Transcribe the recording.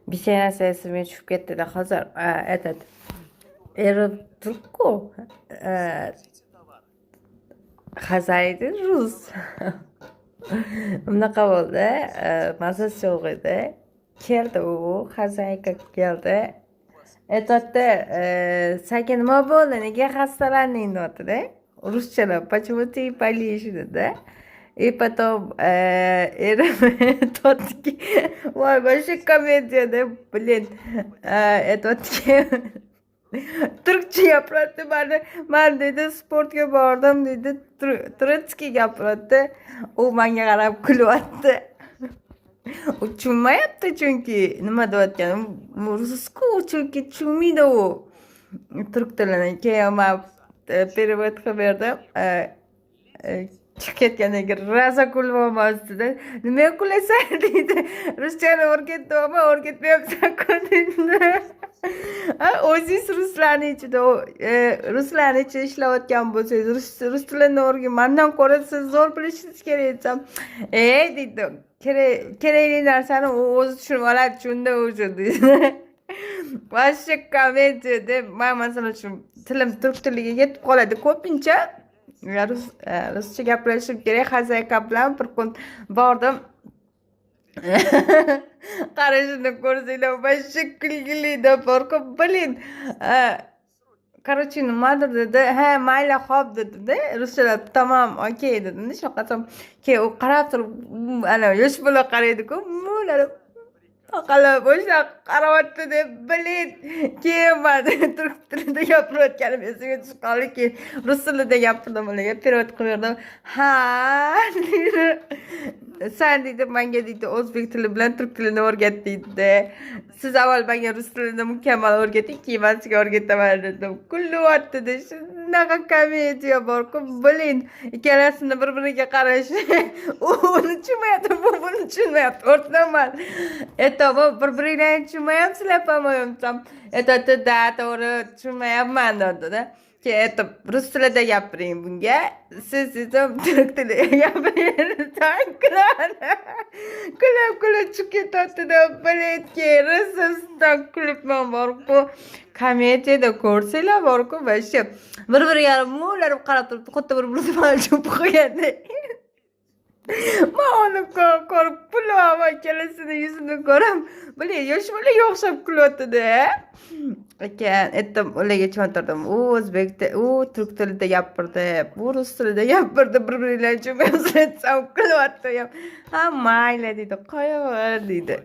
Bir şey narsa esimga tushib ketdi-da hozir. Этот eri turk-ku. Hazaydi rus. Bunaqa bo'ldi. Mazasi yo'q edi. Keldi u, Hazayga keldi. Aytdi, "Senga nima bo'ldi? Nega xastalanding?" dedi. Ruschalab, "Почему ты болеешь?" dedi. И потом aytdiki, voy boshqa komediya deb, блин, aytdiki, turkcha gapiradi. Man dedi, sportga bordim dedi, turkcha gapiradi. U menga qarab kulyapti. U tushunmayapti chunki nima deyotganim. Rusku chunki tushunmaydi u turk tilini. Keyin men перевод qilib berdim. Chiqib ketgandan keyin rosa kulyapman. Nima kulasan deydi. Ruschani o'rgatdimi, o'rgatmayapsan-ku deydi. O'zingiz ruslarning ichida, ruslarning ichida ishlayotgan bo'lsangiz, rus tilini o'rgan. Mendan ko'ra siz zo'r bilishingiz kerak desam, deydi. Kerakli narsani u o'zi tushunib oladi, shunda o'sha deydi. Boshqa komediya deb, men masalan uchun tilim turk tiliga yetib qoladi ko'pincha. Ruscha gaplashib kerak. Hazayka bilan bir kun bordim. Qarashini ko'rsanglar, boshqa kulgili borku, blin. Короче, nimadir dedi. Ha, mayli, xo'p dedi. Ruschalab, tamam, okey dedi. Shoqatam, keyin u qarab turib, ana yosh bola qaraydi-ku, mularib qalab o'sha qaryapti deb, blin. Keyin men turk tilida gapirayotganim esimga tushib qoldi. Keyin rus tilida gapirdim ularga, перевод qilib berdim. Ha, dedi. Sen dedi, menga dedi, o'zbek tili bilan turk tilini o'rgat dedi. Siz avval menga rus tilini mukammal o'rgating, keyin men sizga o'rgataman dedim. Kulyapti dedi. Shunaqa komediya bor-ku, blin. Ikkalasini bir-biriga qarashi. U uni tushunmayapti, bu buni tushunmayapti. O'rtaman. Aytdim, bir-biringlarni tushunmayapsizlar, по-моему, там. Aytdi, "Da, to'g'ri, tushunmayapman" dedi. Keyin aytdim, rus tilida gapiring bunga. Siz dedim, turk tilida gapiring. Kulib chiqib ketadi-da, blin. Keyin rossiyasidan kulibman bor-ku. Komediyada ko'rsanglar bor-ku, boshqa. Bir-biriga mularib qarab turibdi, xuddi bir-birini majbur qo'ygandek. Men uni ko'rib kulyapman, ikkalasini yuzini ko'rib, blin, yosh bolaga o'xshab kulyapti-da. Keyin aytdim, ularga tushuntirdim. U turk tilida gapirdi, bu rus tilida gapirdi, bir-biringlarni tushunmayapsizlar desam kulyapti. Ha, mayli dedi, qo'yaver dedi.